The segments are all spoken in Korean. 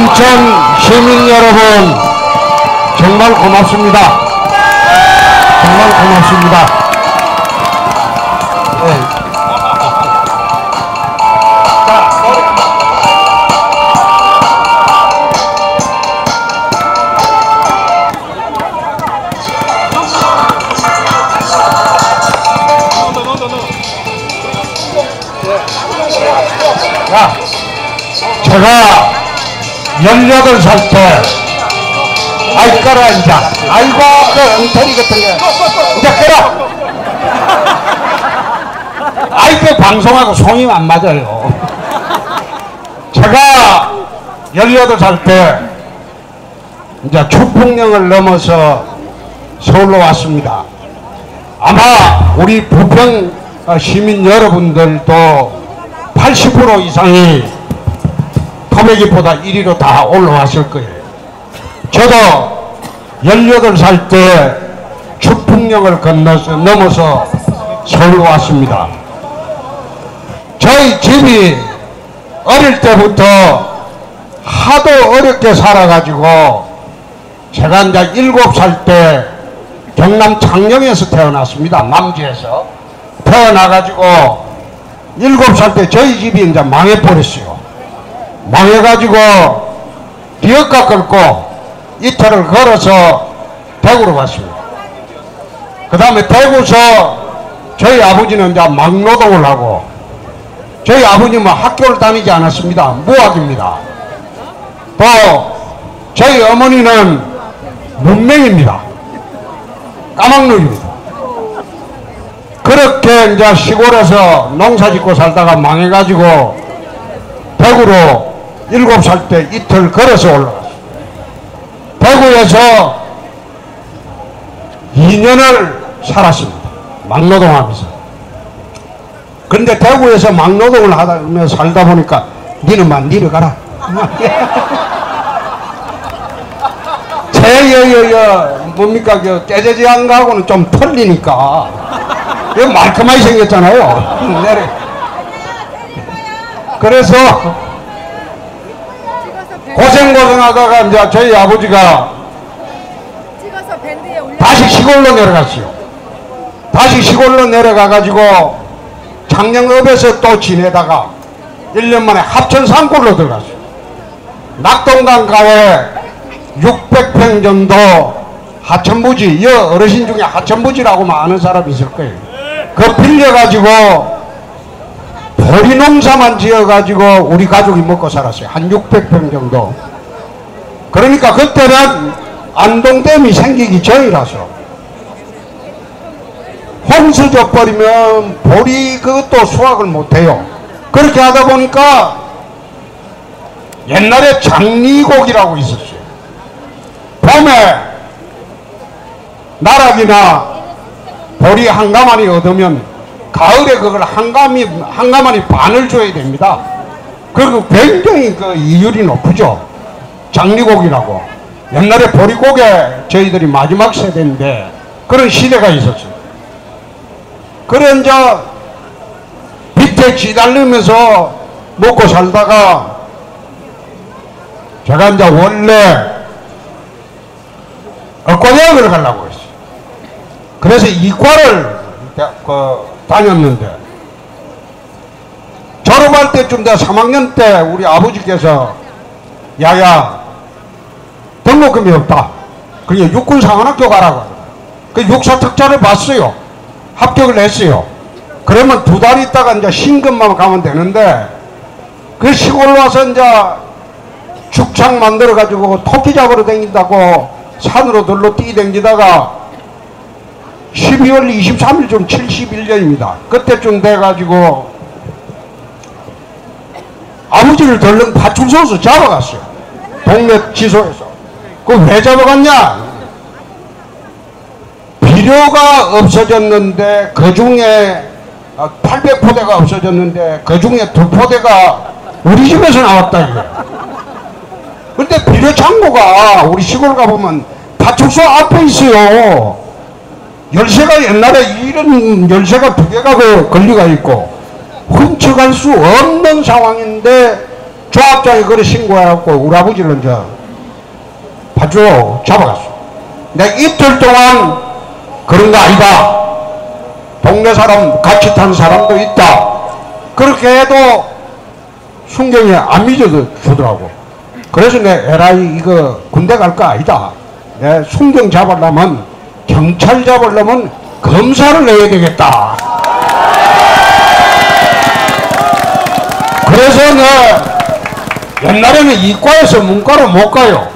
인천 시민 여러분, 정말 고맙습니다. 정말 고맙습니다. 네. 자, 제가 18살 때, 아이, 꺼라, 이제. 아이고, 그 엉터리 같은 게. 이제 꺼라! 아이, 그 방송하고 송임 안 맞아요. 제가 18살 때, 이제 추풍령을 넘어서 서울로 왔습니다. 아마 우리 부평 시민 여러분들도 80% 이상이 토백이보다 1위로 다 올라왔을 거예요. 저도 18살 때 추풍령을 넘어서 서울로 왔습니다. 저희 집이 어릴 때부터 하도 어렵게 살아가지고 제가 이제 7살 때 경남 창녕에서 태어났습니다. 남주에서 태어나가지고 7살 때 저희 집이 이제 망해버렸어요. 망해가지고 리어카 끌고 이틀을 걸어서 대구로 갔습니다. 그 다음에 대구서 저희 아버지는 이제 막노동을 하고, 저희 아버님은 학교를 다니지 않았습니다. 무학입니다. 또 저희 어머니는 문맹입니다. 까막눈입니다. 그렇게 이제 시골에서 농사 짓고 살다가 망해가지고 대구로 7살 때 이틀 걸어서 올라갔어요. 대구에서 2년을 살았습니다. 막노동하면서. 그런데 대구에서 막노동을 하며 살다 보니까 니는만 내려가라. 뭡니까, 깨재지 안 가고는 좀 털리니까. 이거 말끔하게 생겼잖아요. 내려. 그래서 고생하다가 이제 저희 아버지가 다시 시골로 내려갔어요. 다시 시골로 내려가가지고 창녕읍에서 또 지내다가 1년 만에 합천 산골로 들어갔어요. 낙동강 가에 600평 정도 하천부지, 어르신 중에 하천부지라고 아는 사람이 있을 거예요. 그거 빌려가지고 보리 농사만 지어가지고 우리 가족이 먹고 살았어요. 한 600평 정도. 그러니까 그때는 안동댐이 생기기 전이라서 홍수 져버리면 보리 그것도 수확을 못해요. 그렇게 하다 보니까 옛날에 장리곡이라고 있었어요. 봄에 나락이나 보리 한 가마니 얻으면 가을에 그걸 한 가마니 반을 줘야 됩니다. 그리고 굉장히 그 이율이 높죠. 장리곡이라고. 옛날에 보리곡에 저희들이 마지막 세대인데 그런 시대가 있었어요. 그래 이제 밑에 지달리면서 먹고 살다가 제가 이제 원래 의과대학을 가려고 했어요. 그래서 이과를 다녔는데 졸업할 때쯤 돼 3학년 때 우리 아버지께서 야야 등록금이 없다. 그러니까 육군사관학교 가라고. 그 육사특자를 봤어요. 합격을 했어요. 그러면 2달 있다가 이제 신금만 가면 되는데 그 시골 와서 이제 축창 만들어 가지고 토끼 잡으러 다닌다고 산으로 들로 뛰댕기다가 12월 23일 좀 71년입니다. 그때쯤 돼가지고 아버지를 덜렁 파출소에서 잡아갔어요. 동네 지소에서. 그거 왜 잡아갔냐? 비료가 없어졌는데 그 중에 800포대가 없어졌는데 그 중에 2포대가 우리 집에서 나왔다 이거. 근데 비료 창고가 우리 시골 가보면 파출소 앞에 있어요. 열쇠가 옛날에 이런 열쇠가 2개가 그 권리가 있고 훔쳐갈 수 없는 상황인데 조합장이 그래 신고해갖고 우리 아버지를 이제 파주로 잡아갔어. 내가 이틀 동안 그런 거 아니다. 동네 사람 같이 탄 사람도 있다. 그렇게 해도 순경이 안 믿어주더라고. 그래서 내 에라이 이거 군대 갈 거 아니다. 내 순경 잡으려면 경찰 잡으려면 검사를 내야 되겠다. 그래서 내 옛날에는 이과에서 문과로 못 가요.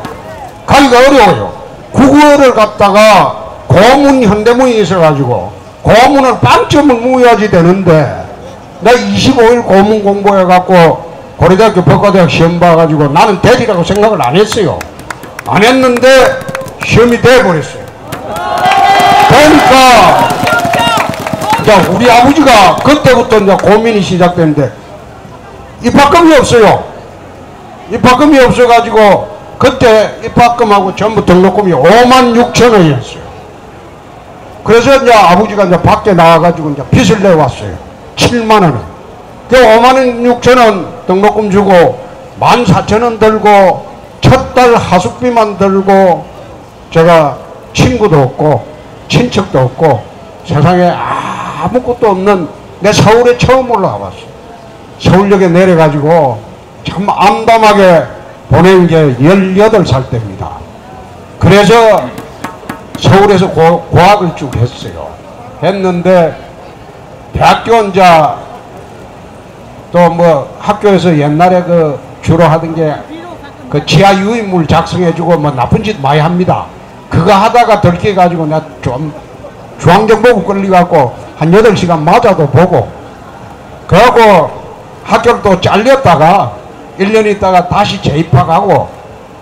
가기가 어려워요. 국어를 갖다가 고문 현대문이 있어가지고 고문을 빵점을 무야지 되는데 내가 25일 고문 공부해갖고 고려대학교 법과대학 시험 봐가지고 나는 되리라고 생각을 안 했어요. 안 했는데 시험이 돼버렸어요. 그러니까 이제 우리 아버지가 그때부터 이제 고민이 시작되는데 입학금이 없어요. 입학금이 없어가지고 그때 입학금하고 전부 등록금이 56,000원이었어요. 그래서 이제 아버지가 이제 밖에 나와가지고 이제 빚을 내왔어요. 7만원을. 그 56,000원 등록금 주고 14,000원 들고 첫 달 하숙비만 들고 제가 친구도 없고 친척도 없고 세상에 아무것도 없는 내 서울에 처음 올라와 봤어요. 서울역에 내려가지고 참 암담하게 보낸 게 18살 때입니다. 그래서 서울에서 고학을 쭉 했어요. 했는데 대학교 이제 또 뭐 학교에서 옛날에 그 주로 하던 게 그 지하 유인물 작성해주고 뭐 나쁜 짓 많이 합니다. 그거 하다가 들켜가지고 내가 좀 중앙정보부 끌려갖고 한 8시간 맞아도 보고 그러고 학교를 또 잘렸다가 1년 있다가 다시 재입학하고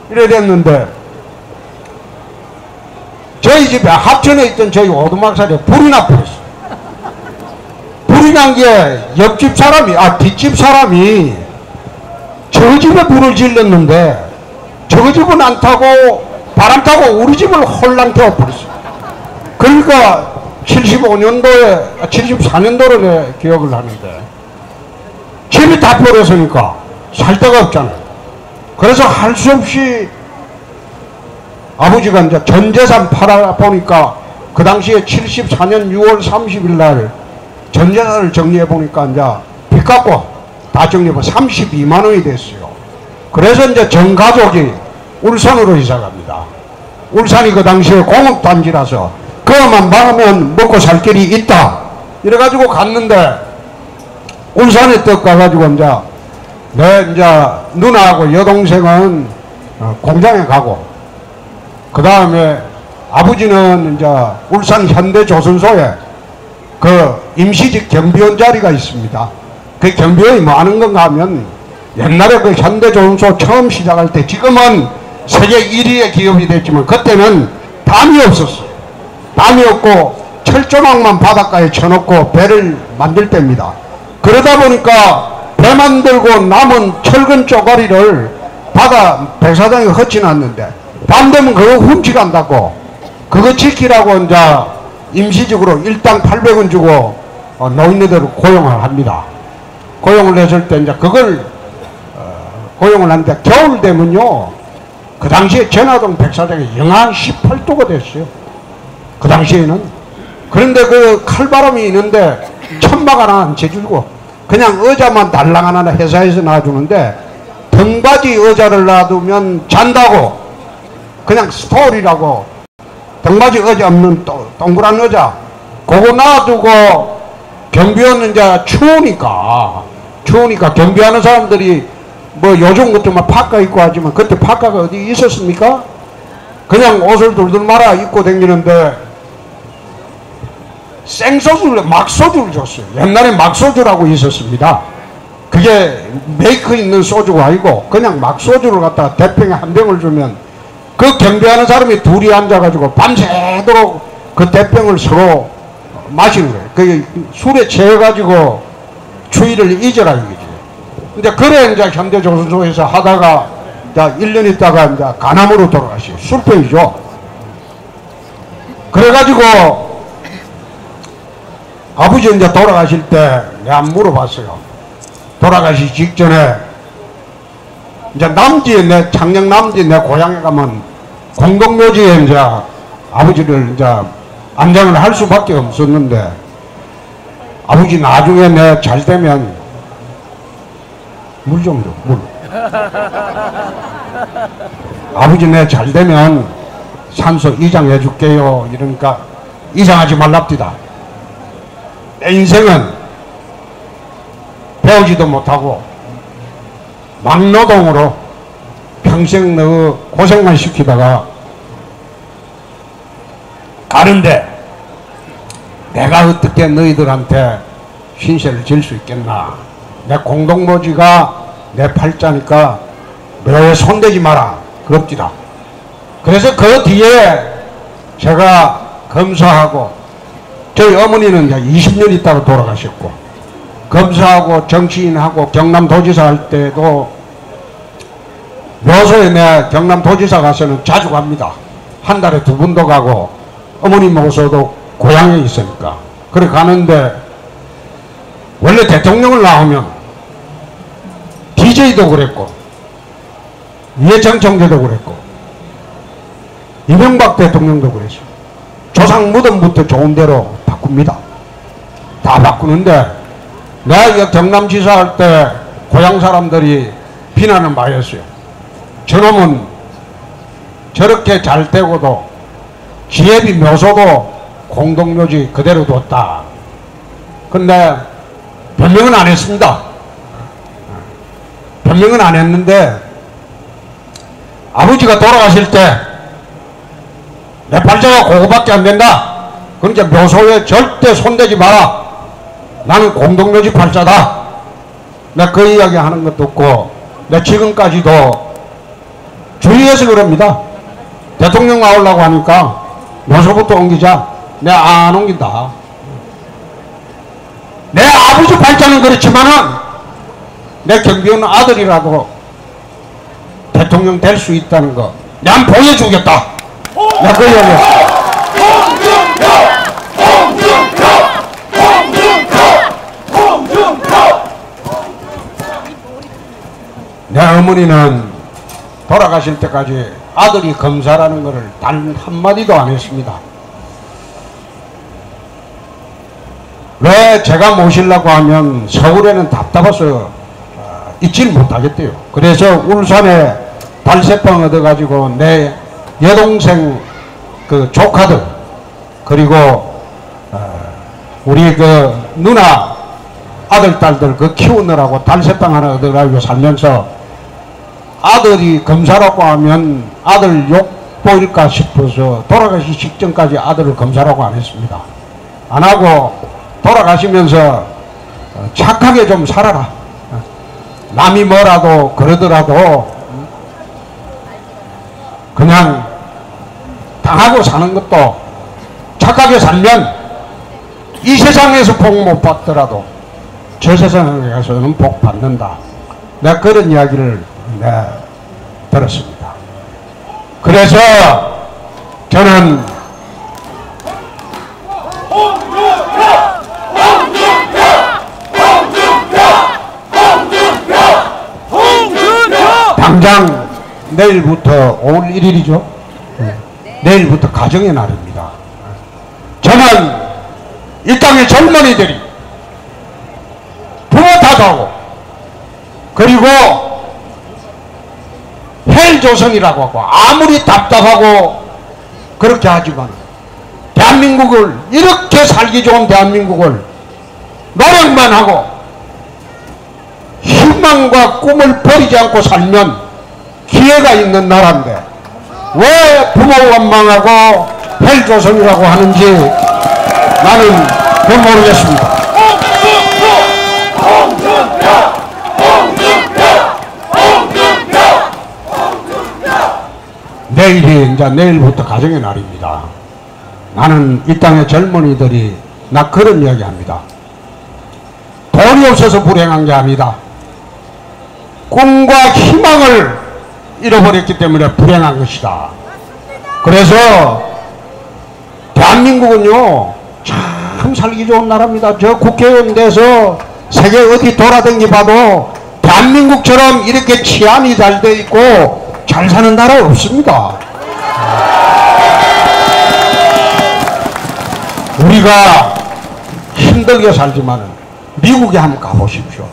이래 됐는데 저희 집에 합천에 있던 저희 오두막살에 불이 나버렸어요. 불이 난 게 옆집 사람이 뒷집 사람이 저 집에 불을 질렀는데 저 집은 안 타고 바람 타고 우리 집을 홀랑 태워버렸어요. 그러니까 75년도에 74년도로 내 기억을 하는데 집이 다 버렸으니까 살 데가 없잖아요. 그래서 할 수 없이 아버지가 이제 전 재산 팔아보니까 그 당시에 74년 6월 30일 날 전 재산을 정리해 보니까 이제 빚 갚고 다 정리해보면 32만 원이 됐어요. 그래서 이제 전 가족이 울산으로 이사 갑니다. 울산이 그 당시에 공업단지라서 그것만 막으면 먹고 살 길이 있다. 이래가지고 갔는데 울산에 떡 가가지고 이제 내 이제 누나하고 여동생은 공장에 가고 그 다음에 아버지는 이제 울산 현대조선소에 그 임시직 경비원 자리가 있습니다. 그 경비원이 뭐 하는 건가 하면 옛날에 그 현대조선소 처음 시작할 때 지금은 세계 1위의 기업이 됐지만 그때는 담이 없었어요. 담이 없고 철조망만 바닷가에 쳐놓고 배를 만들 때입니다. 그러다 보니까 배 만들고 남은 철근 쪼가리를 바다 백사장에 흩어놨는데 밤 되면 그거 훔치간다고 그거 지키라고 이제 임시직으로 일당 800원 주고 노인네들을 고용을 합니다. 고용을 했을 때 이제 그걸 고용을 하는데 겨울 되면요 그 당시에 전화동 백사장에 영하 18도가 됐어요. 그 당시에는. 그런데 그 칼바람이 있는데 천막 하나 안 쳐주고 그냥 의자만 달랑 하나 회사에서 놔주는데 등받이 의자를 놔두면 잔다고 그냥 스토리라고 등받이 의자 없는 동그란 의자 그거 놔두고 경비원은 이제 추우니까 경비하는 사람들이 뭐 요즘 같으면 파카 입고 하지만 그때 파카가 어디 있었습니까? 그냥 옷을 둘둘 말아 입고 다니는데 생소주를 막소주를 줬어요. 옛날에 막소주라고 있었습니다. 그게 메이크 있는 소주가 아니고 그냥 막소주를 갖다가 대병에 한 병을 주면 그 경비하는 사람이 둘이 앉아가지고 밤새도록 그 대병을 서로 마시는 거예요. 그게 술에 취해가지고 추위를 잊으라 이거지. 근데 그래 이제 현대조선소에서 하다가 이제 1년 있다가 이제 간암으로 돌아가시요. 술병이죠. 그래가지고 아버지 이제 돌아가실 때 내가 물어봤어요. 돌아가시기 직전에 이제 남지에 창녕 남지 내 고향에 가면 공동묘지에 이제 아버지를 이제 안장을 할 수밖에 없었는데, 아버지 나중에 내 잘 되면 물 좀 줘, 물. 아버지 내 잘 되면 산소 이장해 줄게요. 이러니까 이장하지 말랍디다. 내 인생은 배우지도 못하고 막노동으로 평생 너 고생만 시키다가 가는데 내가 어떻게 너희들한테 신세를 질 수 있겠나. 내 공동묘지가 내 팔자니까 묘에 손대지 마라 그럽디다. 그래서 그 뒤에 제가 검사하고, 저희 어머니는 이제 20년 있다가 돌아가셨고, 검사하고 정치인하고 경남도지사 할 때도 묘소에 내 경남도지사 가서는 자주 갑니다. 한 달에 2번도 가고, 어머니 모셔도 고향에 있으니까. 그래 가는데, 원래 대통령을 나오면 DJ도 그랬고 이해창 총재도 그랬고 이명박 대통령도 그랬어. 조상 무덤부터 좋은 대로 바꿉니다. 다 바꾸는데, 내가 이거 경남지사 할 때 고향 사람들이 비난을 많이 했어요. 저놈은 저렇게 잘 되고도 기업이 묘소도 공동묘지 그대로 뒀다. 근데 변명은 안 했습니다. 변명은 안 했는데, 아버지가 돌아가실 때 내 팔자가 그거밖에 안 된다. 그러니까 묘소에 절대 손대지 마라. 나는 공동묘지 팔자다. 내가 그 이야기 하는 것도 없고, 내가 지금까지도 주위에서 그럽니다. 대통령 나오려고 하니까 묘소부터 옮기자. 내가 안 옮긴다. 내 아버지 팔자는 그렇지만은 내 경비원 아들이라도 대통령 될 수 있다는 거 난 보여주겠다. 내가 그 이야기했어. 내 어머니는 돌아가실 때까지 아들이 검사라는 것을 단 한마디도 안 했습니다. 왜 제가 모시려고 하면 서울에는 답답해서 있질 못하겠대요. 그래서 울산에 달새빵 얻어가지고 내 여동생 그 조카들, 그리고 우리 그 누나 아들 딸들 그 키우느라고 달새빵 하나 얻어가지고 살면서, 아들이 검사라고 하면 아들 욕 보일까 싶어서 돌아가시 직전까지 아들을 검사라고 안 했습니다. 안 하고 돌아가시면서 착하게 좀 살아라. 남이 뭐라도 그러더라도 그냥 당하고 사는 것도, 착하게 살면 이 세상에서 복 못 받더라도 저 세상에 가서는 복 받는다. 내가 그런 이야기를 내가 들었습니다. 그래서 저는 당장 내일부터 5월 1일이죠. 내일부터 가정의 날입니다. 저는 이 땅의 젊은이들이 부모타도 하고, 그리고 헬조선이라고 하고 아무리 답답하고 그렇게 하지만 대한민국을, 이렇게 살기 좋은 대한민국을 노력만 하고 희망과 꿈을 버리지 않고 살면 기회가 있는 나라인데, 왜 부모 원망하고 헬조선이라고 하는지 나는 그걸 모르겠습니다. 내일이 이제 내일부터 가정의 날입니다. 나는 이 땅의 젊은이들이 나 그런 이야기 합니다. 돈이 없어서 불행한 게 아니다. 꿈과 희망을 잃어버렸기 때문에 불행한 것이다. 그래서 대한민국은요 참 살기 좋은 나라입니다. 저 국회의원 돼서 세계 어디 돌아다니 봐도 대한민국처럼 이렇게 치안이 잘 돼 있고 잘 사는 나라 없습니다. 우리가 힘들게 살지만 미국에 한번 가보십시오.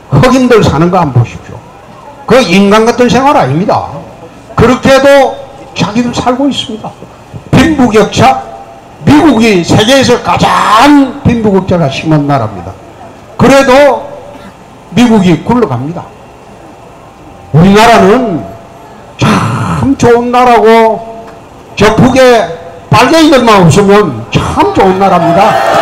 흑인들 사는 거 한번 보십시오. 그 인간 같은 생활 아닙니다. 그렇게도 자기들 살고 있습니다. 빈부격차, 미국이 세계에서 가장 빈부격차가 심한 나라입니다. 그래도 미국이 굴러갑니다. 우리나라는 참 좋은 나라고, 저 북에 빨갱이들만 없으면 참 좋은 나라입니다.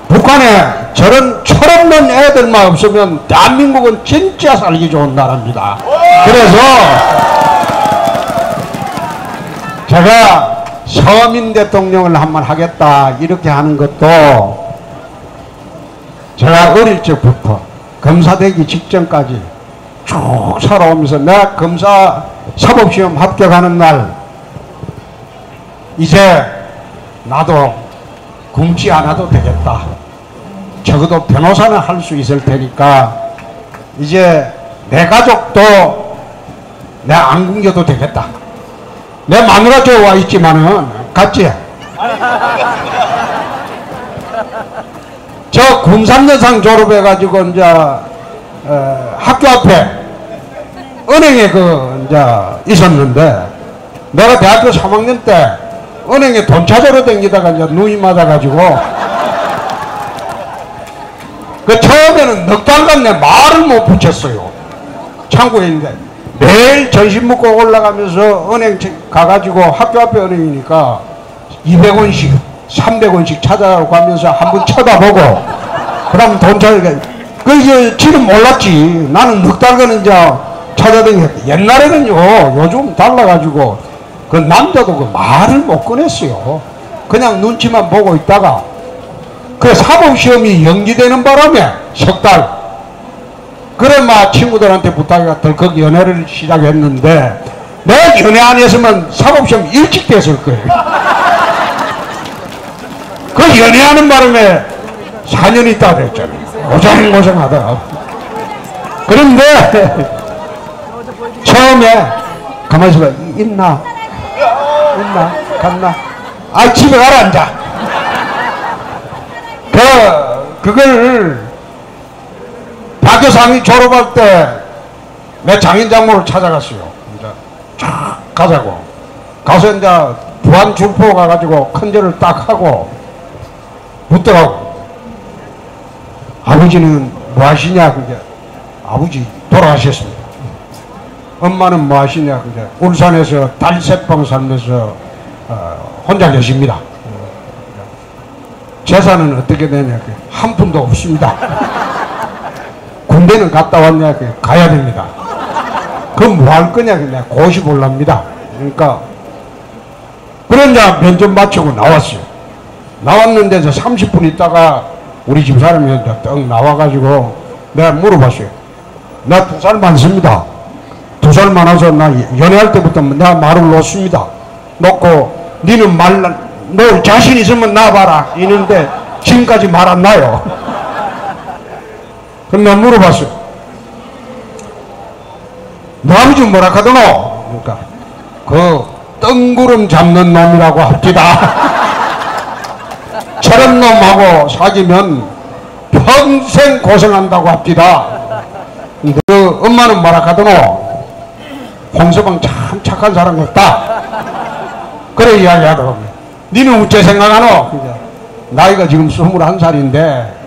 북한에 저런 철없는 애들만 없으면 대한민국은 진짜 살기 좋은 나라입니다. 그래서 제가 서민 대통령을 한번 하겠다 이렇게 하는 것도 제가 어릴 적부터 검사 되기 직전까지 쭉 살아오면서 내가 검사 사법시험 합격하는 날 이제 나도 굶지 않아도 되겠다. 적어도 변호사는 할 수 있을 테니까 이제 내 가족도 내가 안 굶겨도 되겠다. 내 마누라 저 와 있지만은 같지? 저 군산여상 졸업해가지고 이제 학교 앞에 은행에 이제 있었는데 내가 대학교 3학년 때 은행에 돈 찾으러 다니다가 이제 눈이 맞아가지고 처음에는 넉 달간 내 말을 못 붙였어요. 창구에 있는데 매일 점심 먹고 올라가면서 은행 가가지고 학교 앞에 은행이니까 200원씩 300원씩 찾아가면서 한번 쳐다보고 그 다음 돈 찾아가 이제 지는 몰랐지. 나는 넉 달간 이제 찾아다녔대. 옛날에는요 요즘 달라가지고 그 남자도 그 말을 못 꺼냈어요. 그냥 눈치만 보고 있다가 그 사법시험이 연기되는 바람에 석 달. 그래 막 친구들한테 부탁해가 덜컥 연애를 시작했는데 내가 연애 안 했으면 사법시험 일찍 됐을 거예요. 그 연애하는 바람에 4년 있다 됐잖아요. 고생하다가. 그런데 처음에 가만히 있어봐. 있나? 갔나? 아 집에 가라 앉아. 그걸 박여상이 졸업할 때 내 장인장모를 찾아갔어요. 이제 쫙 가자고. 가서 이제 부안 줄포 가가지고 큰절을 딱 하고 묻더라고. 아버지는 뭐 하시냐? 그게 아버지 돌아가셨습니다. 엄마는 뭐 하시냐? 그게 울산에서 달새빵 살면서 혼자 계십니다. 재산은 어떻게 되냐? 한 푼도 없습니다. 군대는 갔다 왔냐? 가야 됩니다. 그럼 뭐 할 거냐? 그냥 고시 볼랍니다. 그러니까 그런 자 면접 마치고 나왔어요. 나왔는데 30분 있다가 우리 집 사람이 떡 나와가지고 내가 물어봤어요. 나 2살 많습니다. 2살 많아서 나 연애할 때부터 내가 말을 놓습니다. 놓고 니는 너 자신 있으면 나와봐라 이러는데 지금까지 말 안 나요. 그럼 내가 물어봤어요. 너 아버지 뭐라 하더노? 그러니까 그 뜬구름 잡는 놈이라고 합디다. 저런 놈하고 사귀면 평생 고생한다고 합디다. 그 엄마는 뭐라 하더노? 홍서방 참 착한 사람 같다. 그래 이야기하더라고요. 니는 어째 생각하노? 나이가 지금 21살인데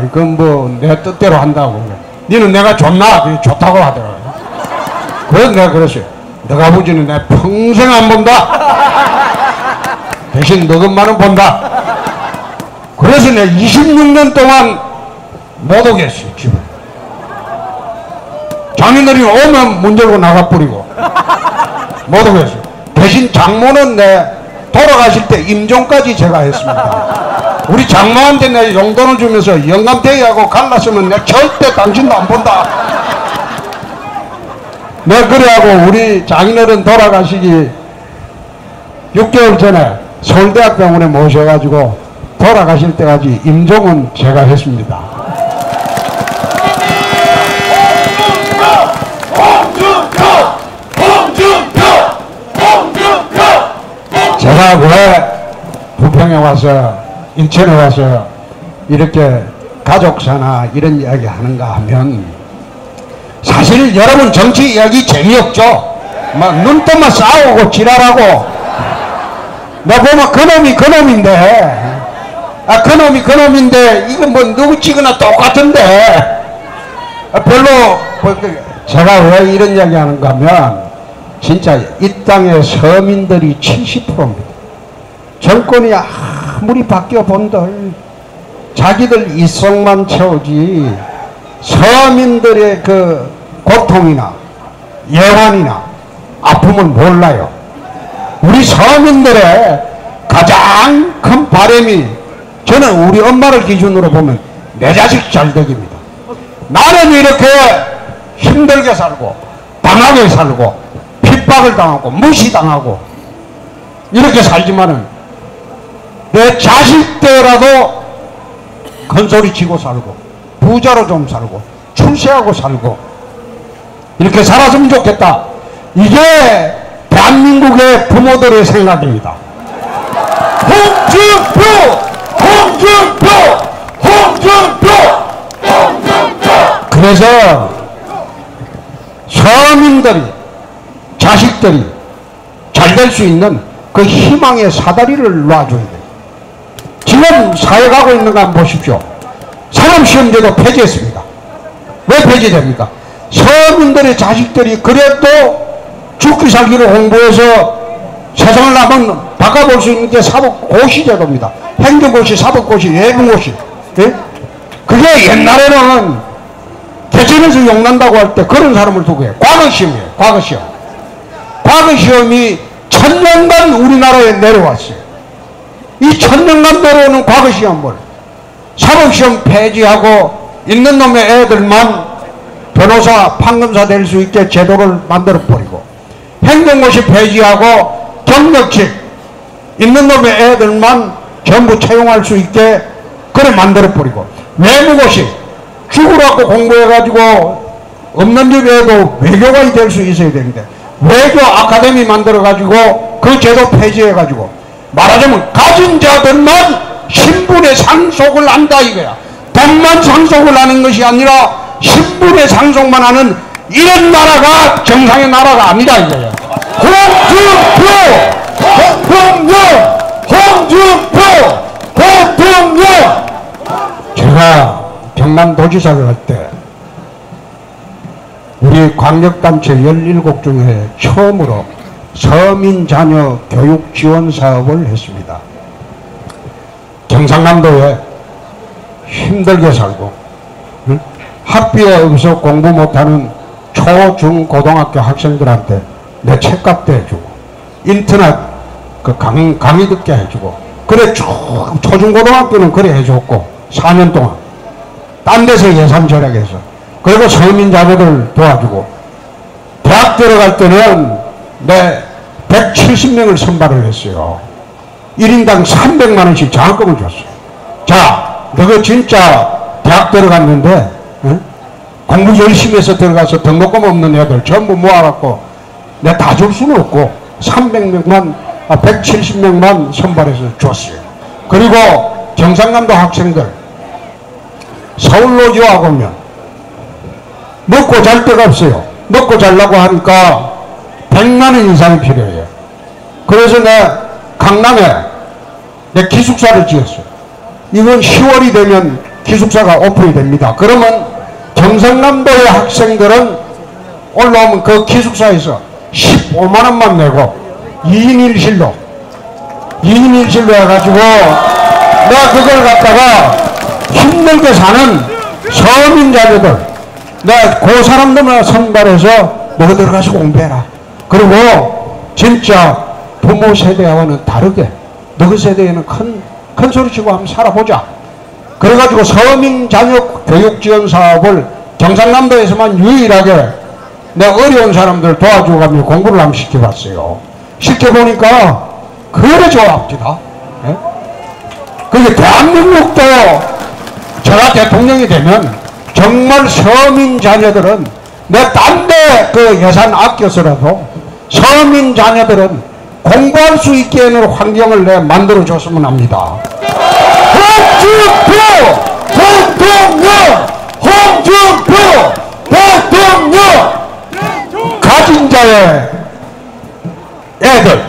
이건 뭐 내 뜻대로 한다고. 니는 내가 좋나? 좋다고 하더라고요. 그래서 내가 그랬어요. 너가 아버지는 내 평생 안 본다. 대신 너 것만은 본다. 그래서 내가 26년 동안 못 오겠어요 집에. 장인어른이 오면 문 열고 나가버리고 못 오겠어요. 대신 장모는 내 돌아가실 때 임종까지 제가 했습니다. 우리 장모한테 내 용돈을 주면서 영감대회하고 갈랐으면 내 절대 당신도 안 본다. 내 그래하고 우리 장인어른 돌아가시기 6개월 전에 서울대학병원에 모셔가지고 돌아가실 때까지 임종은 제가 했습니다. 제가 왜 부평에 와서 인천에 와서 이렇게 가족사나 이런 이야기 하는가 하면, 사실 여러분 정치 이야기 재미없죠. 막 눈떠만 싸우고 지랄하고, 나 보면 그놈이 그놈인데, 그놈이 그놈인데 이건 뭐 누구 찍으나 똑같은데, 별로 제가 왜 이런 이야기 하는가 하면, 진짜 이 땅의 서민들이 70%입니다. 정권이 아무리 바뀌어 본들 자기들 이성만 채우지 서민들의 그 고통이나 예환이나 아픔을 몰라요. 우리 서민들의 가장 큰 바람이, 저는 우리 엄마를 기준으로 보면 내 자식 잘되기입니다. 나는 이렇게 힘들게 살고 당하게 살고 핍박을 당하고 무시당하고 이렇게 살지만은 내 자식들라도 큰소리 치고 살고 부자로 좀 살고 출세하고 살고 이렇게 살았으면 좋겠다. 이게 대한민국의 부모들의 생각입니다. 홍준표! 홍준표! 홍준표! 홍준표! 그래서 서민들이, 자식들이 잘 될 수 있는 그 희망의 사다리를 놔줘야 돼요. 지금 사회 가고 있는 거 한번 보십시오. 사법시험제도 폐지했습니다. 왜 폐지됩니까? 서민들의 자식들이 그래도 죽기 살기를 공부해서 세상을 한번 바꿔볼 수 있는 게 사법고시제도입니다. 행정고시, 사법고시, 예금고시. 예? 그게 옛날에는 개천에서 욕난다고 할 때 그런 사람을 두고 해요. 과거시험이에요. 과거시험. 과거시험이 1000년간 우리나라에 내려왔어요. 이 1000년간 내려오는 과거시험을 사법시험 폐지하고 있는 놈의 애들만 변호사, 판검사 될 수 있게 제도를 만들어버리고, 행정고시 폐지하고 경력직 있는 놈의 애들만 전부 채용할 수 있게 그래 만들어버리고, 외무고시 죽으라고 공부해가지고 없는 집에도 외교관이 될 수 있어야 되는데 외교 아카데미 만들어가지고 그 제도 폐지해가지고, 말하자면 가진 자들만 신분의 상속을 한다 이거야. 돈만 상속을 하는 것이 아니라 신분의 상속만 하는 이런 나라가 정상의 나라가 아니다 이거야. 홍준표! 대통령! 홍준표! 대통령! 제가 경남도지사를 할 때 우리 광역단체 17 중에 처음으로 서민 자녀 교육 지원 사업을 했습니다. 경상남도에 힘들게 살고 학비에 없어 공부 못하는 초, 중, 고등학교 학생들한테 내 책값도 해주고 인터넷 그 강의 듣게 해주고, 그래 초중고등학교는 그래 해줬고 4년 동안 딴 데서 예산 절약해서, 그리고 서민 자녀들 도와주고, 대학 들어갈 때는 내 170명을 선발을 했어요. 1인당 300만원씩 장학금을 줬어요. 자, 너가 진짜 대학 들어갔는데 공부 열심히 해서 들어가서 등록금 없는 애들 전부 모아갖고 내가 다 줄 수는 없고 300명만 170명만 선발해서 줬어요. 그리고 경상남도 학생들 서울로 유학 오면 먹고 잘 데가 없어요. 먹고 자려고 하니까 100만원 이상이 필요해요. 그래서 내가 강남에 내 기숙사를 지었어요. 이건 10월이 되면 기숙사가 오픈이 됩니다. 그러면 경상남도의 학생들은 올라오면 그 기숙사에서 15만원만 내고 2인 1실로 해가지고 내가 그걸 갖다가 힘들게 사는 서민 자녀들, 내가 그 사람들만 선발해서 너 들어가서 공부해라. 그리고 진짜 부모 세대와는 다르게 너희 세대에는 큰 소리치고 한번 살아보자. 그래가지고 서민 자녀 교육 지원 사업을 경상남도에서만 유일하게 내가 어려운 사람들 도와주고 가며 공부를 한번 시켜봤어요. 시켜보니까 그래 좋아합니다. 예? 그게 대한민국도 제가 대통령이 되면 정말 서민 자녀들은 내 딴 데 그 예산 아껴서라도 서민 자녀들은 공부할 수 있게 하는 환경을 내 만들어 줬으면 합니다. 홍준표 대통령! 홍준표 대통령! 가진 자의 애들,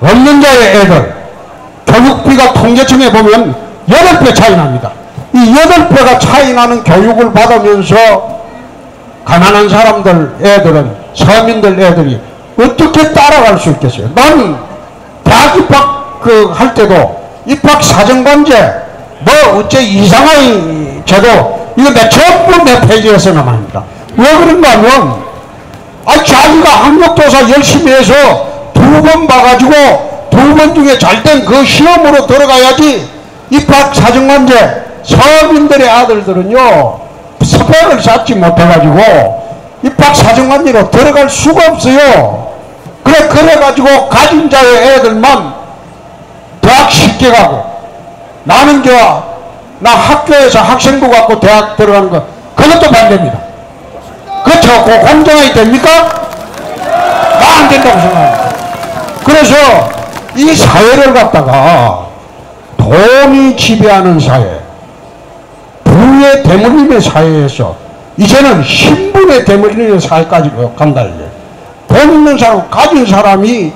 없는 자의 애들, 교육비가 통계청에 보면 8배 차이 납니다. 이 8배가 차이 나는 교육을 받으면서 가난한 사람들 애들은, 서민들 애들이 어떻게 따라갈 수 있겠어요? 나는 대학 입학 할 때도 입학 사정관제 뭐 어째 이상한 제도 이거 내 전부 내 페이지에서 남아납니다. 왜 그런가 하면 자기가 학력조사 열심히 해서 2번 봐가지고 2번 중에 잘된 그 시험으로 들어가야지. 입학 사정관제 서민들의 아들들은요 스펙을 쌓지 못해가지고 입학 사정관제로 들어갈 수가 없어요. 그래가지고 가진 자의 애들만 대학 쉽게 가고, 나는 나 학교에서 학생부 갖고 대학 들어가는 거 그것도 반대입니다. 그렇죠? 공정하게 됩니까? 나 안 된다고 생각합니다. 그래서 이 사회를 갖다가 돈이 지배하는 사회, 부의 대물림의 사회에서 이제는 신분의 대물림의 사회까지 간다. 이게 돈 있는 사람, 가진 사람이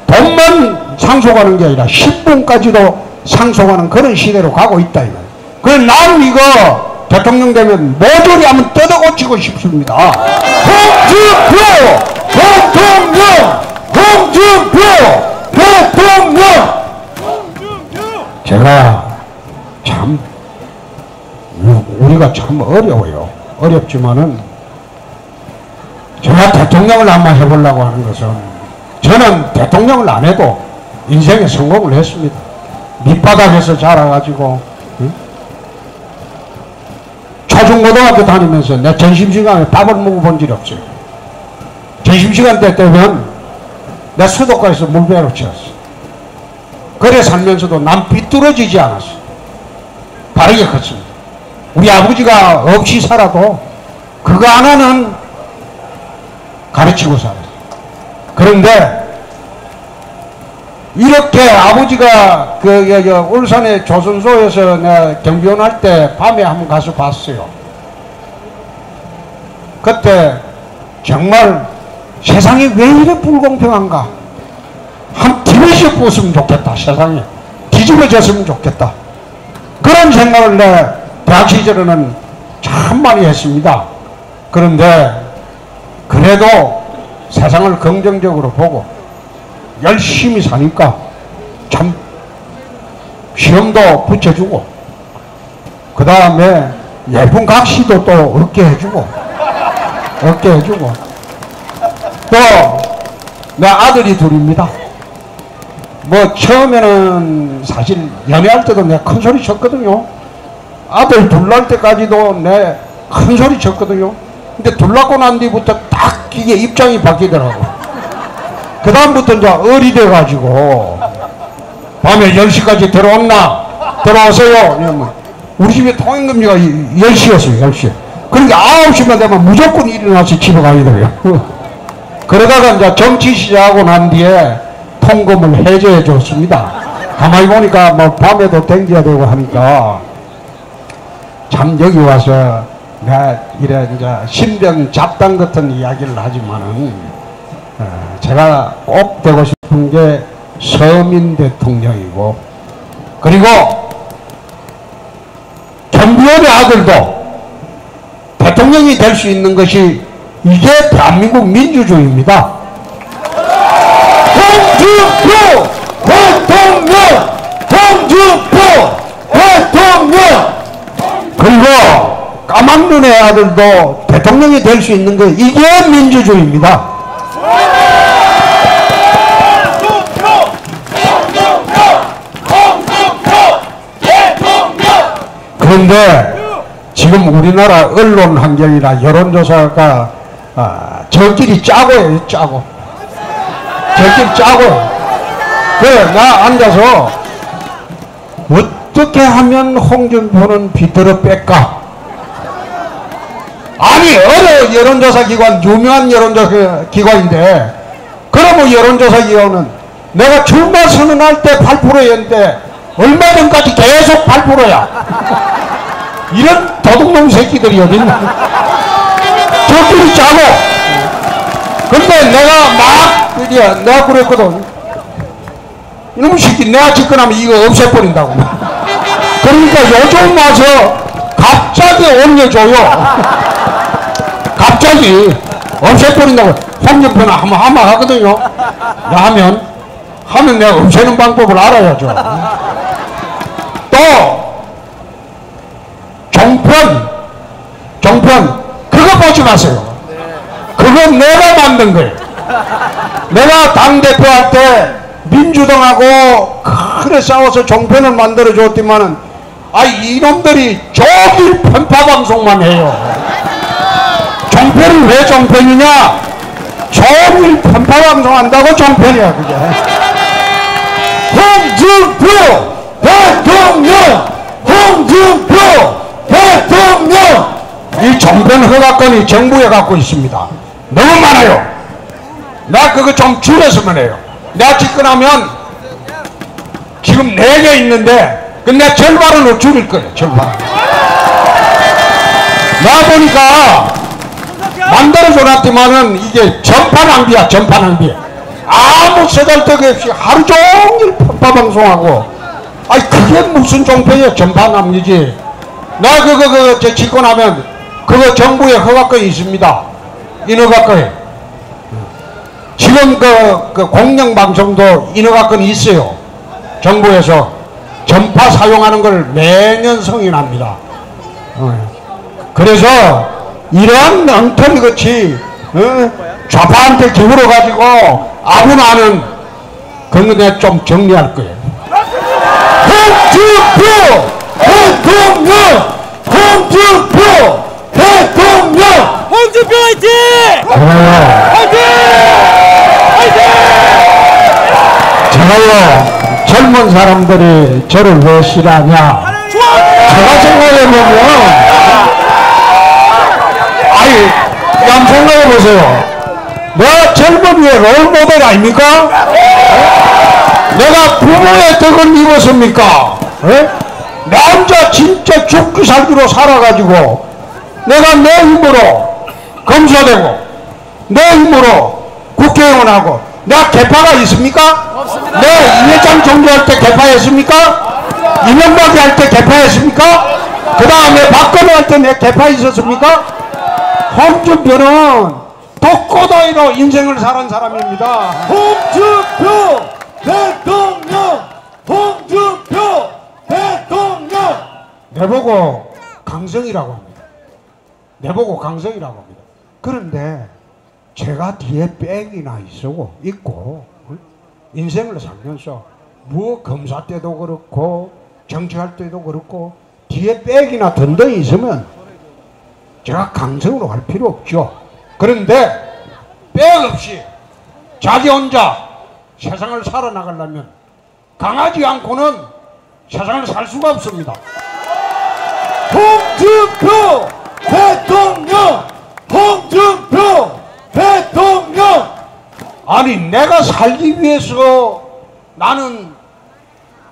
돈만 상속하는 게 아니라 신분까지도 상속하는 그런 시대로 가고 있다. 그래서 난 이거 대통령 되면 모조리 한번 뜯어고치고 싶습니다. 홍준표 대통령! 홍준표 대통령! 제가 참 우리가 참 어려워요. 어렵지만은 제가 대통령을 한번 해보려고 하는 것은, 저는 대통령을 안 해도 인생에 성공을 했습니다. 밑바닥에서 자라가지고 초중고등학교 다니면서 내 점심시간에 밥을 먹어본 적이 없어요. 점심시간 때 되면 내 수도가에서 물배로 채웠어. 그래 살면서도 난 삐뚤어지지 않았어. 바르게 컸습니다. 우리 아버지가 없이 살아도 그거 하나는 가르치고 살았어. 그런데 이렇게 아버지가 울산의 조선소에서 내가 경비원 할 때 밤에 한번 가서 봤어요. 그때 정말 세상이 왜 이래 불공평한가, 한 뒤집어 부었으면 좋겠다. 세상에 뒤집어졌으면 좋겠다. 그런 생각을 내 대학 시절에는 참 많이 했습니다. 그런데 그래도 세상을 긍정적으로 보고 열심히 사니까 참 시험도 붙여주고, 그 다음에 예쁜 각시도 또 얻게 해주고 또 내 아들이 둘입니다. 뭐 처음에는 사실 연애할 때도 내가 큰 소리 쳤거든요. 아들 둘 날 때까지도 내 큰 소리 쳤거든요. 근데 둘 낳고 난 뒤부터 딱 이게 입장이 바뀌더라고. 그 다음부터 이제 어리돼 가지고 밤에 10시까지 들어오세요 이러면 우리 집에 통행금리가 10시였어요. 10시. 그러니까 9시만 되면 무조건 일어나서 집에 가야돼요. 그러다가 이제 정치 시작하고 난 뒤에 통금을 해제해 줬습니다. 가만히 보니까 뭐 밤에도 댕겨야 되고 하니까 참 여기 와서 내가 이래 이제 신병 잡담 같은 이야기를 하지만은 제가 꼭 되고 싶은 게 서민 대통령이고, 그리고 경비원의 아들도 대통령이 될 수 있는 것이 이게 대한민국 민주주의입니다. 홍준표 대통령! 홍준표 대통령! 그리고 까막눈의 아들도 대통령이 될 수 있는 거, 이게 민주주의입니다. 그런데 지금 우리나라 언론 환경이나 여론조사가 저끼리 짜고요, 짜고. 저끼리 짜고. 그래, 나 앉아서 어떻게 하면 홍준표는 비틀어 뺄까? 아니, 어느 여론조사 기관, 유명한 여론조사 기관인데, 그러면 여론조사 기관은 내가 출마 선언할 때 8%였는데, 얼마 전까지 계속 8%야. 이런 도둑놈 새끼들이 어딨나? 저끼리 짜고. 근데 내가 그랬거든. 이놈의 새끼, 내가 집권하면 이거 없애버린다고. 그러니까 요즘 와서 갑자기 올려줘요. 갑자기 없애버린다고. 홍준표는 한번 하거든요. 하면 내가 없애는 방법을 알아야죠. 또 종편 그거 보지 마세요. 그건 내가 만든 거예요. 내가 당대표 할 때 민주당하고 그래 싸워서 종편을 만들어 줬지만은 이놈들이 종일 편파방송만 해요. 종편은 왜 종편이냐? 종일 편파방송 한다고 종편이야, 그게. 홍준표 대통령! 홍준표 대통령! 이 종편 허가권이 정부에 갖고 있습니다. 너무 많아요. 나 그거 좀 줄였으면 해요. 내가 집권하면 지금 4개 있는데 근데 절반은 줄일 거예요. 절반. 나 보니까 만들어줘놨지만은 이게 전파 낭비야. 전파 낭비. 아무 쓰잘데기 없이 하루 종일 편파방송하고 그게 무슨 종편이야. 전파 낭비지. 나 그거 집권하면 그거 정부에 허가권이 있습니다. 인허가권에. 지금 그 공영방송도 인허가권이 있어요. 정부에서 전파 사용하는 걸 매년 승인합니다. 그래서 이런 엉터리같이 좌파한테 기울어가지고 아무나는 그런 거 좀 정리할 거예요. 홍준표 대통령! 홍준표 대통령! 홍준표 화이팅! 화이팅! 제가요 젊은 사람들이 저를 왜 싫어하냐? 제가 생각해보면 한번 생각해보세요. 내가 젊은이의 롤모델 아닙니까? 내가 부모의 덕을 입었습니까? 나 혼자 진짜 죽기 살기로 살아가지고 내가 내 힘으로 검사되고 내 힘으로 국회의원하고 내가 개파가 있습니까? 없습니다. 내 이회장 종교할 때 개파했습니까? 이명박이 할 때 개파했습니까? 그 다음에 박근혜 할 때 내 개파 있었습니까? 홍준표는 독고다이로 인생을 사는 사람입니다. 홍준표 대통령! 홍준표 대통령! 내보고 강성이라고 합니다. 내보고 강성이라고 합니다. 그런데 제가 뒤에 백이나 있고 인생을 살면서 검사 때도 그렇고 정치할 때도 그렇고 뒤에 백이나 든든히 있으면 제가 강성으로 갈 필요 없죠. 그런데 백 없이 자기 혼자 세상을 살아나가려면 강하지 않고는 세상을 살 수가 없습니다. 홍준표 대통령! 홍준표 대통령! 아니 내가 살기 위해서 나는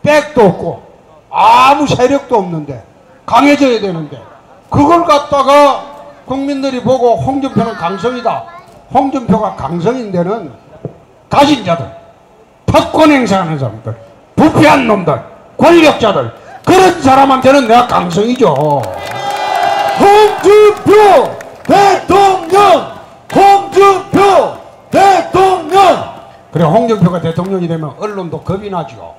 백도 없고 아무 세력도 없는데 강해져야 되는데 그걸 갖다가 국민들이 보고 홍준표는 강성이다. 홍준표가 강성인 데는 가진 자들, 특권 행사하는 사람들, 부패한 놈들, 권력자들 그런 사람한테는 내가 강성이죠. 홍준표 대통령! 홍준표 대통령! 그래 홍준표가 대통령이 되면 언론도 겁이 나죠.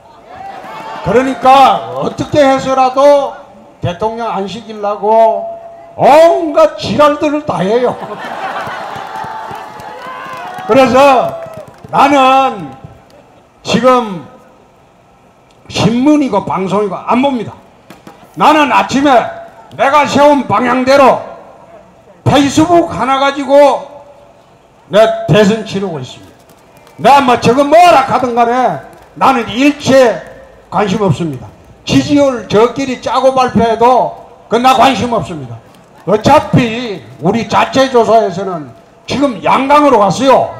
그러니까 어떻게 해서라도 대통령 안 시키려고 온갖 지랄들을 다 해요. 그래서 나는 지금 신문이고 방송이고 안 봅니다. 나는 아침에 내가 세운 방향대로 페이스북 하나 가지고 내 대선 치르고 있습니다. 내가 뭐 저거 뭐라 하든 간에 나는 일체 관심 없습니다. 지지율 저끼리 짜고 발표해도 그건 나 관심 없습니다. 어차피 우리 자체 조사에서는 지금 양강으로 갔어요.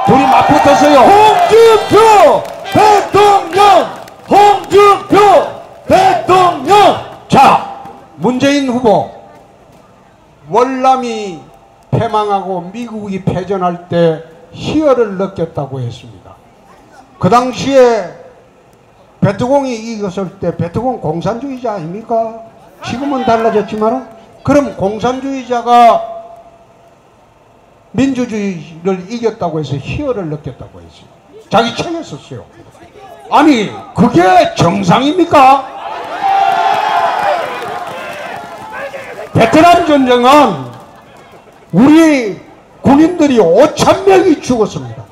둘이 맞붙었어요. 홍준표 대통령! 홍준표 대통령! 자, 문재인 후보 월남이 패망하고 미국이 패전할 때 희열을 느꼈다고 했습니다. 그 당시에 베트공이 이겼을 때 베트공 공산주의자 아닙니까? 지금은 달라졌지만 그럼 공산주의자가 민주주의를 이겼다고 해서 희열을 느꼈다고 했어요. 자기 책에 썼어요. 아니 그게 정상입니까? 베트남 전쟁은 우리 군인들이 5,000명이 죽었습니다.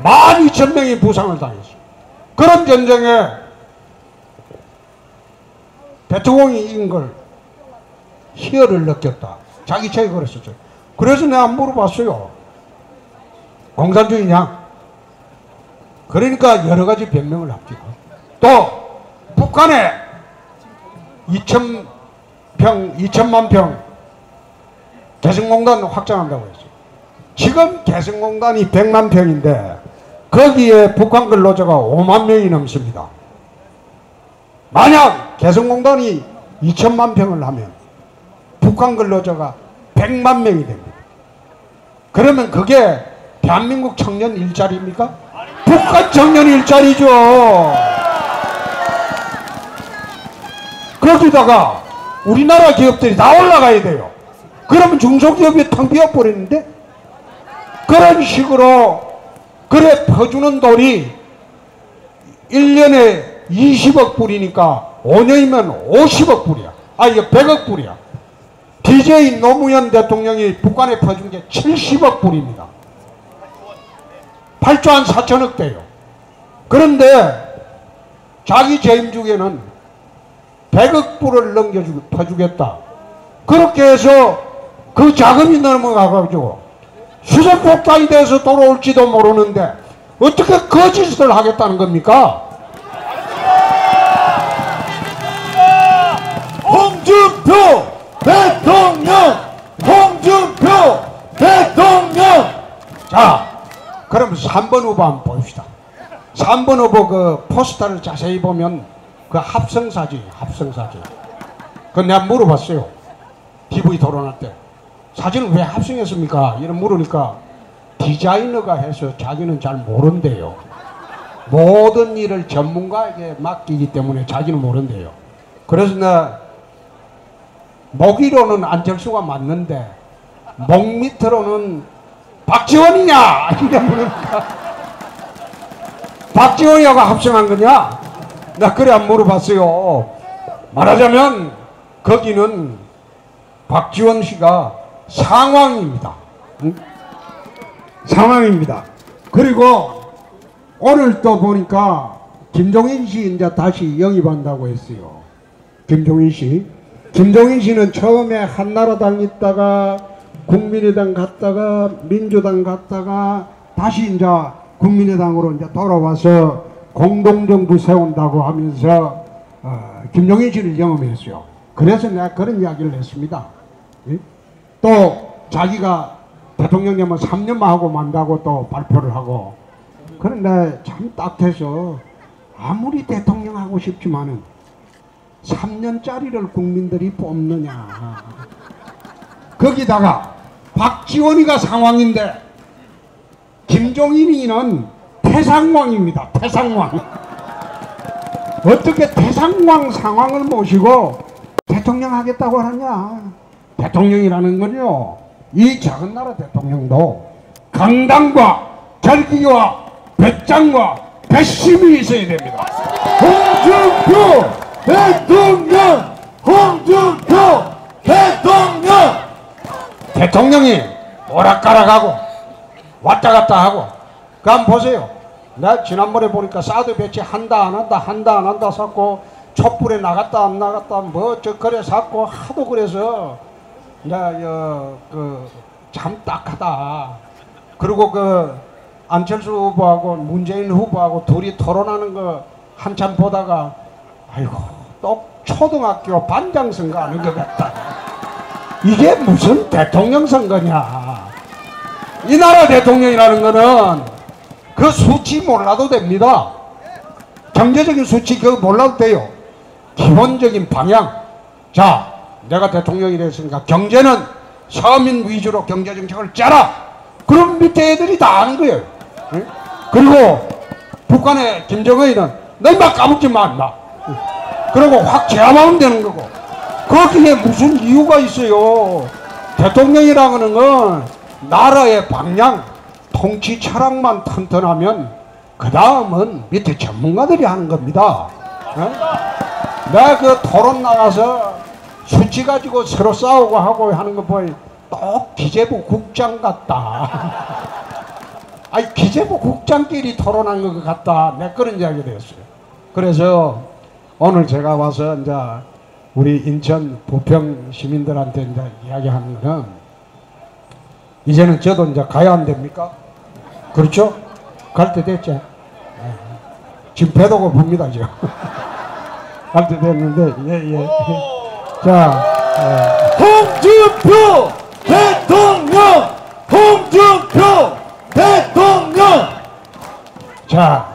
12,000명이 부상을 당했어요. 그런 전쟁에 베트공이 이긴 걸 희열을 느꼈다. 자기 책에 그랬었죠. 그래서 내가 물어봤어요. 공산주의냐? 그러니까 여러 가지 변명을 합니다. 또 북한에 2천만 평 개성공단 확장한다고 했어요. 지금 개성공단이 100만 평인데 거기에 북한 근로자가 5만 명이 넘습니다. 만약 개성공단이 2천만 평을 하면 북한 근로자가 100만 명이 됩니다. 그러면 그게 대한민국 청년 일자리입니까? 북한 청년 일자리죠. 거기다가 우리나라 기업들이 다 올라가야 돼요. 그러면 중소기업이 텅 비어버리는데 그런 식으로 그래 퍼주는 돈이 1년에 20억 불이니까 5년이면 50억 불이야. 아 이거 100억 불이야. DJ 노무현 대통령이 북한에 퍼준 게 70억 불입니다. 8조 한 4천억 대요. 그런데 자기 재임 중에는 100억 불을 퍼주겠다. 그렇게 해서 그 자금이 넘어가가지고 수소폭탄이 돼서 돌아올지도 모르는데 어떻게 거짓을 하겠다는 겁니까? 홍준표 대통령! 홍준표 대통령! 자, 그럼 3번 후보 한번 봅시다. 3번 후보 그 포스터를 자세히 보면 그 합성사진. 그건 내가 물어봤어요. TV 토론할 때. 사진을 왜 합성했습니까? 이런 물으니까 디자이너가 해서 자기는 잘 모른대요. 모든 일을 전문가에게 맡기기 때문에 자기는 모른대요. 그래서 내가 목이로는 안철수가 맞는데 목 밑으로는 박지원이냐? 이래 물으니까 박지원이하고 합성한 거냐? 나 그래 안 물어봤어요. 말하자면 거기는 박지원 씨가 상황입니다. 응? 상황입니다. 그리고 오늘 또 보니까 김종인 씨 이제 다시 영입한다고 했어요. 김종인 씨. 김종인 씨는 처음에 한나라당 있다가 국민의당 갔다가 민주당 갔다가 다시 이제 국민의당으로 이제 돌아와서 공동정부 세운다고 하면서 김종인 씨를 영입했어요. 그래서 내가 그런 이야기를 했습니다. 예? 또 자기가 대통령 되면 3년만 하고 만다고 또 발표를 하고 그런데 참 딱해서 아무리 대통령 하고 싶지만은 3년짜리를 국민들이 뽑느냐. 거기다가 박지원이가 상황인데 김종인이는 태상왕입니다. 태상왕. 어떻게 태상왕 상황을 모시고 대통령 하겠다고 하느냐. 대통령이라는 건요, 이 작은 나라 대통령도 강당과 절기와 배짱과 배심이 있어야 됩니다. 홍준표 대통령! 홍준표 대통령! 대통령이 오락가락하고 왔다 갔다 하고 그 한번 보세요. 나 지난번에 보니까 사드 배치 한다 안 한다 샀고 촛불에 나갔다 안 나갔다 뭐 저 그래 샀고 하도 그래서 나 참 딱하다. 그리고 그 안철수 후보하고 문재인 후보하고 둘이 토론하는 거 한참 보다가 아이고 또 초등학교 반장 선거 하는 것 같다. 이게 무슨 대통령 선거냐. 이 나라 대통령이라는 거는 그 수치 몰라도 됩니다. 경제적인 수치 그거 몰라도 돼요. 기본적인 방향. 자, 내가 대통령이 됐으니까 경제는 서민 위주로 경제정책을 짜라. 그럼 밑에 애들이 다 아는 거예요. 응? 그리고 북한의 김정은이는 너 임마 까먹지 마 임마. 그리고 확 제압하면 되는 거고. 거기에 무슨 이유가 있어요. 대통령이라는 건 나라의 방향, 통치 철학만 튼튼하면 그 다음은 밑에 전문가들이 하는 겁니다. 내가 그 토론 나가서 수치 가지고 서로 싸우고 하고 하는 거 보니 또 기재부 국장 같다. 아니 기재부 국장끼리 토론한 것 같다. 내 그런 이야기 됐어요. 그래서 오늘 제가 와서 이제 우리 인천 부평 시민들한테 이제 이야기하는 거는 이제는 저도 이제 가야 안 됩니까? 그렇죠? 갈 때 됐지? 지금 배도 고픕니다 지금. 갈 때 됐는데 예. 자, 홍준표 대통령! 홍준표 대통령! 자,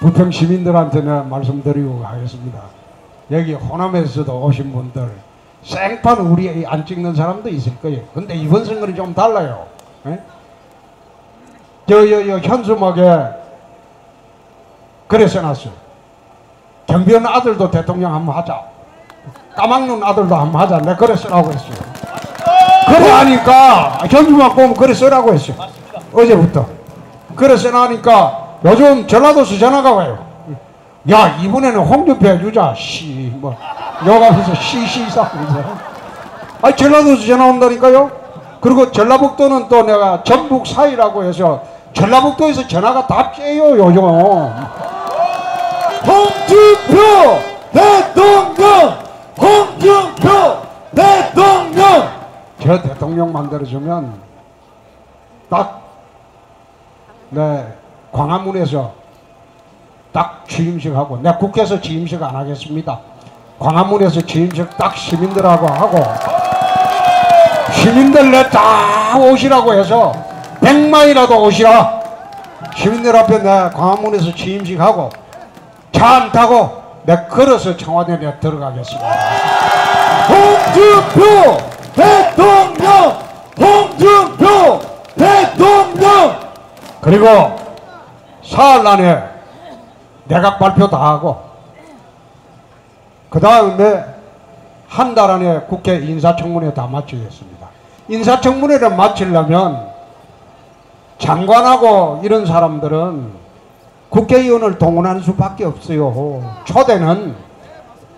부평 시민들한테는 말씀드리고 가겠습니다. 여기 호남에서도 오신 분들 생판 우리 안 찍는 사람도 있을 거예요. 근데 이번 선거는 좀 달라요. 예? 현수막에 그래 써놨어요. 경비원 아들도 대통령 한번 하자. 까막눈 아들도 한번 하자. 내가 그래 쓰라고 했어요. 그래 하니까 현수막 보면 그래 쓰라고 했어요. 어제부터. 그래 써놔니까 요즘 전라도서 전화가 와요. 야 이번에는 홍준표 해주자. 뭐 여가면서 시사. 아니 전라도서 전화 온다니까요. 그리고 전라북도는 또 내가 전북 사이라고 해서 전라북도에서 전화가 다 째요 요즘. 홍준표 대통령! 홍준표 대통령! 저 대통령 만들어주면 딱 네, 광화문에서 딱 취임식 하고 내 국회에서 취임식 안 하겠습니다. 광화문에서 취임식 딱 시민들하고 하고 시민들 내 다 오시라고 해서 100만이라도 오시라. 시민들 앞에 내 광화문에서 취임식 하고 차 안 타고 내 걸어서 청와대에 내 들어가겠습니다. 홍준표 대통령! 홍준표 대통령! 그리고 사흘 안에 내각 발표 다 하고 그 다음에 한 달 안에 국회 인사청문회 다 마치겠습니다. 인사청문회를 마치려면 장관하고 이런 사람들은 국회의원을 동원할 수밖에 없어요. 초대는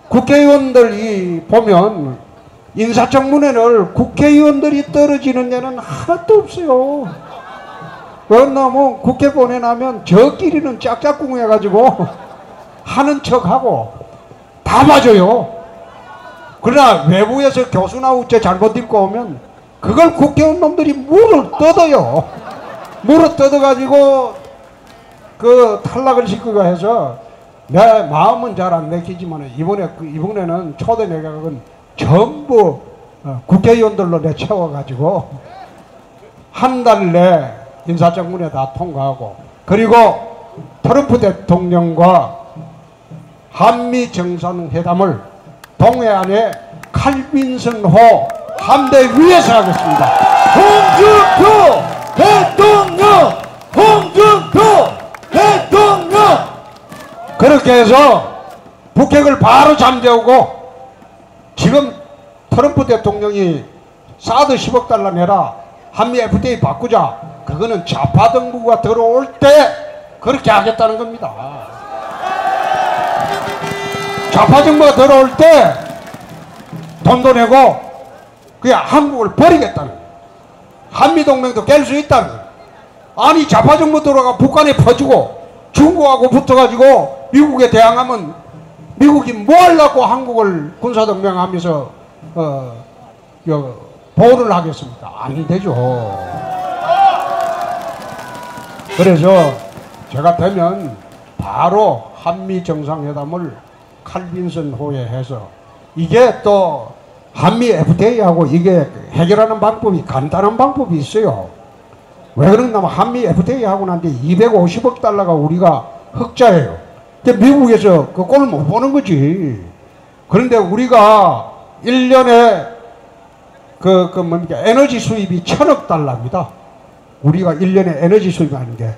국회의원들이 보면 인사청문회를 국회의원들이 떨어지는 데는 하나도 없어요. 왜냐면 국회 보내나면 저끼리는 짝짝꿍 해가지고 하는 척하고 다 맞아요. 그러나 외부에서 교수나 우째 잘못 읽고 오면 그걸 국회의원 놈들이 물을 뜯어요. 물을 뜯어가지고 그 탈락을 시키고 해서 내 마음은 잘 안 내키지만 이번에는 초대 내각은 전부 국회의원들로 내 채워가지고 한 달 내 인사청문회 다 통과하고 그리고 트럼프 대통령과 한미 정상회담을 동해안의 칼빈슨호 함대 위에서 하겠습니다. 홍준표 대통령! 홍준표 대통령! 그렇게 해서 북핵을 바로 잠재우고 지금 트럼프 대통령이 사드 10억 달러 내라 한미 FTA 바꾸자 그거는 좌파 정부가 들어올 때 그렇게 하겠다는 겁니다. 좌파 정부가 들어올 때 돈도 내고 그냥 한국을 버리겠다는 거예요. 한미동맹도 깰 수 있다는 거예요. 아니 좌파 정부 들어가 북한에 퍼주고 중국하고 붙어가지고 미국에 대항하면 미국이 뭐 하려고 한국을 군사동맹하면서 보호를 하겠습니까? 안 되죠. 그래서 제가 되면 바로 한미 정상회담을 칼빈슨 호에 해서 이게 또 한미 FTA하고 이게 해결하는 방법이 간단한 방법이 있어요. 왜 그러냐면 한미 FTA 하고 난 뒤에 250억 달러가 우리가 흑자예요. 근데 미국에서 그 꼴을 못 보는 거지. 그런데 우리가 1년에 뭡니까 에너지 수입이 1000억 달러입니다. 우리가 1년에 에너지 수입하는 게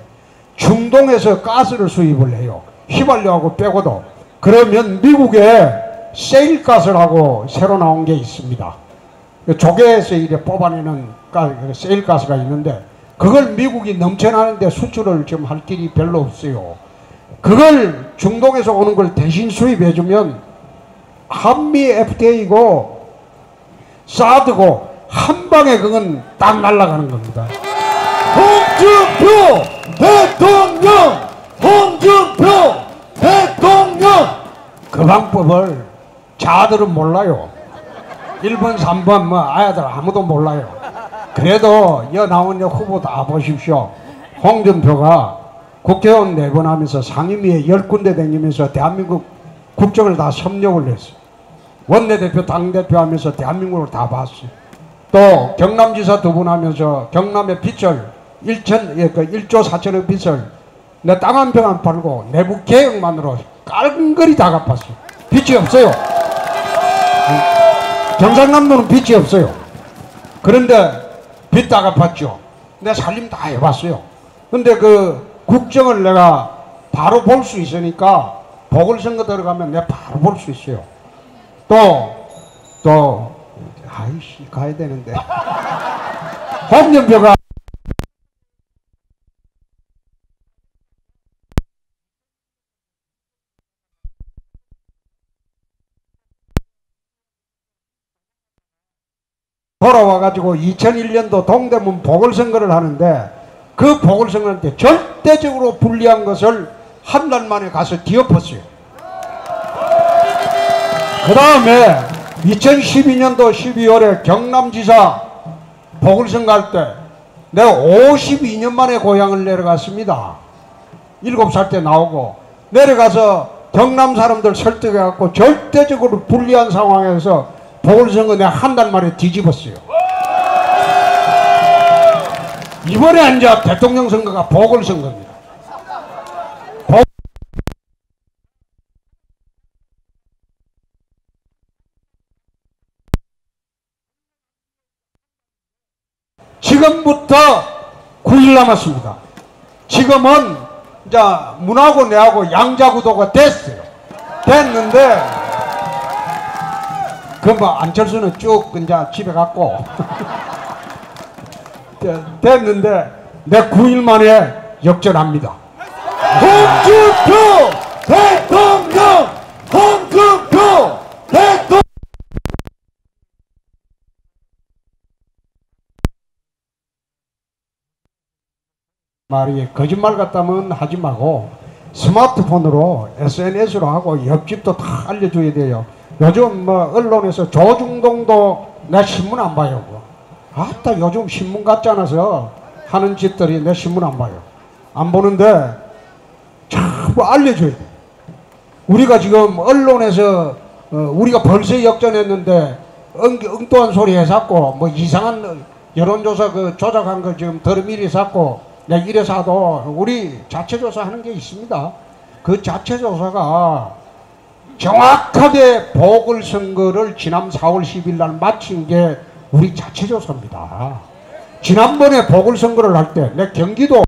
중동에서 가스를 수입을 해요. 휘발유하고 빼고도. 그러면 미국에 세일가스라고 새로 나온 게 있습니다. 조개에서 이래 뽑아내는 세일가스가 있는데 그걸 미국이 넘쳐나는데 수출을 지금 할 길이 별로 없어요. 그걸 중동에서 오는 걸 대신 수입해주면 한미 FTA이고 사드고 한 방에 그건 딱 날아가는 겁니다. 홍준표 대통령! 홍준표 대통령! 그 방법을 자들은 몰라요. 1번, 3번 뭐 아야들 아무도 몰라요. 그래도 여 나온 후보 다 보십시오. 홍준표가 국회의원 4번 하면서 상임위에 10군데 다니면서 대한민국 국정을 다 섭렵을 했어요. 원내대표, 당대표 하면서 대한민국을 다 봤어요. 또 경남지사 2분 하면서 경남의 빚을 1조 4천억 빚을 내 땅 한 평 안 팔고 내부 개혁만으로 깔끔거리 다 갚았어요. 빚이 없어요. 경상남도는 빚이 없어요. 그런데 빚 다 갚았죠. 내 살림 다 해봤어요. 근데 그 국정을 내가 바로 볼 수 있으니까 보궐선거 들어가면 내가 바로 볼 수 있어요. 또 아이씨 가야 되는데 홍준표가 돌아와가지고 2001년도 동대문 보궐선거를 하는데 그 보궐선거 때 절대적으로 불리한 것을 한 달 만에 가서 뒤엎었어요. 그 다음에 2012년도 12월에 경남지사 보궐선거 할 때 내가 52년 만에 고향을 내려갔습니다. 7살 때 나오고 내려가서 경남 사람들 설득해갖고 절대적으로 불리한 상황에서 보궐선거 내가 한 달 만에 뒤집었어요. 이번에 이제 대통령 선거가 보궐선거입니다. 지금부터 9일 남았습니다. 지금은 이제 문하고 내하고 양자구도가 됐어요. 됐는데 그 뭐 안철수는 쭉 이제 집에 갔고 됐는데 내 9일 만에 역전합니다. 홍준표 대통령! 홍준표 대통령! 말이 거짓말 같다면 하지 말고 스마트폰으로 SNS로 하고 옆집도 다 알려줘야 돼요. 요즘 뭐 언론에서 조중동도 내 신문 안 봐요. 아따 요즘 신문 같지 않아서 하는 집들이 내 신문 안 봐요. 안 보는데 자꾸 알려줘야 돼. 우리가 지금 언론에서 우리가 벌써 역전했는데 엉뚱한 소리 해갖고 뭐 이상한 여론조사 그 조작한 거 지금 더미리 샀고 내가 이래서 하도 우리 자체조사 하는 게 있습니다. 그 자체조사가 정확하게 보궐선거를 지난 4월 10일 날 마친 게 우리 자체조사입니다. 지난번에 보궐선거를 할 때 내 경기도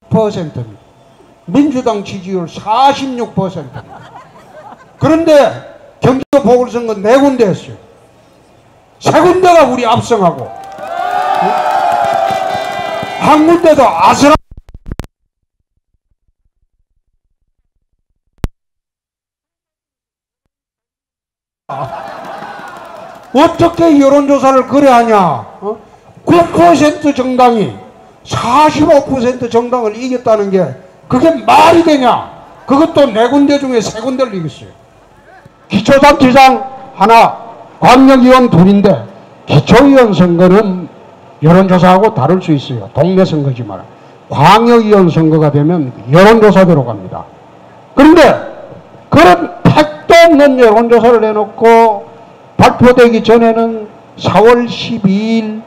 %입니다. 민주당 지지율 46%입니다. 그런데 경기도 보궐선거 4군데 했어요. 3군데가 우리 압승하고 한 군데도 아슬한 어떻게 여론조사를 그래 하냐. 9% 정당이 45% 정당을 이겼다는 게 그게 말이 되냐. 그것도 4군데 중에 3군데를 이겼어요. 기초단체장 하나, 광역의원 둘인데 기초의원 선거는 여론조사하고 다를 수 있어요. 동네 선거지만 광역의원 선거가 되면 여론조사대로 갑니다. 그런데 그런 택도 없는 여론조사를 내놓고 발표되기 전에는 4월 12일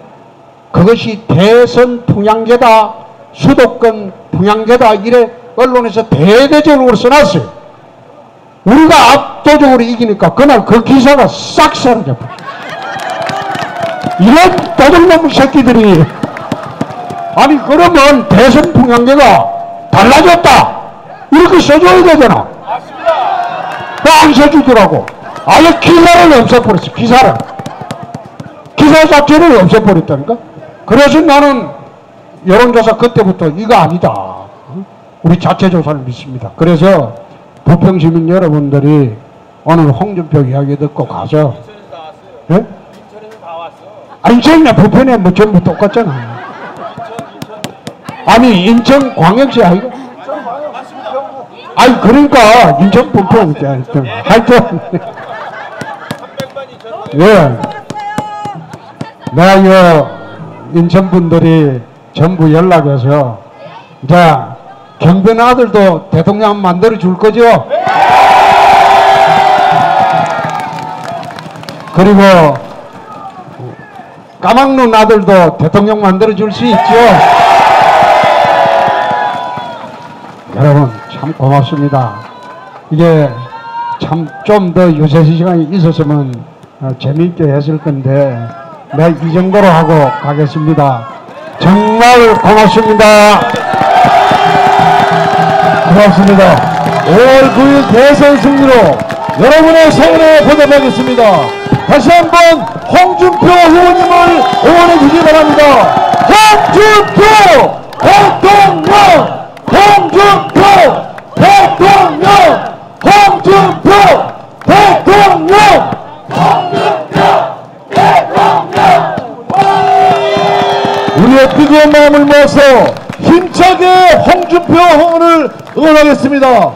그것이 대선 분양제다, 수도권 분양제다 이래 언론에서 대대적으로 써놨어요. 우리가 압도적으로 이기니까 그날 그 기사가 싹 사라져버려. 이런 도둑놈 새끼들이 아니 그러면 대선 분양제가 달라졌다 이렇게 써줘야 되잖아. 안 써주더라고. 아예 기사를 없애버렸어. 기사 자체를 없애버렸다니까. 그래서 나는 여론조사 그때부터 이거 아니다. 우리 자체조사를 믿습니다. 그래서 부평시민 여러분들이 오늘 홍준표 이야기 듣고 가서 예? 인천에서 다 왔어. 아, 인천이나 부평에 뭐 전부 똑같잖아. 아니 인천광역시 아이가? 아니 그러니까 인천 부평 하여튼 예. 내가 인천 분들이 전부 연락해서 자 경변 아들도 대통령 만들어 줄 거죠? 그리고 까막눈 아들도 대통령 만들어 줄 수 있죠? 여러분 참 고맙습니다. 이게 참 좀 더 유세 시간이 있었으면 재미있게 했을 건데 내가 이 정도로 하고 가겠습니다. 정말 고맙습니다. 고맙습니다. 5월 9일 대선 승리로 여러분의 성원에 보답하겠습니다. 다시 한번 홍준표 의원님을 응원해 주시기 바랍니다. 홍준표 대통령! 홍준표 대통령! 홍준표 대통령! 우리의 뜨거운 마음을 모아서 힘차게 홍준표 의원을 응원하겠습니다.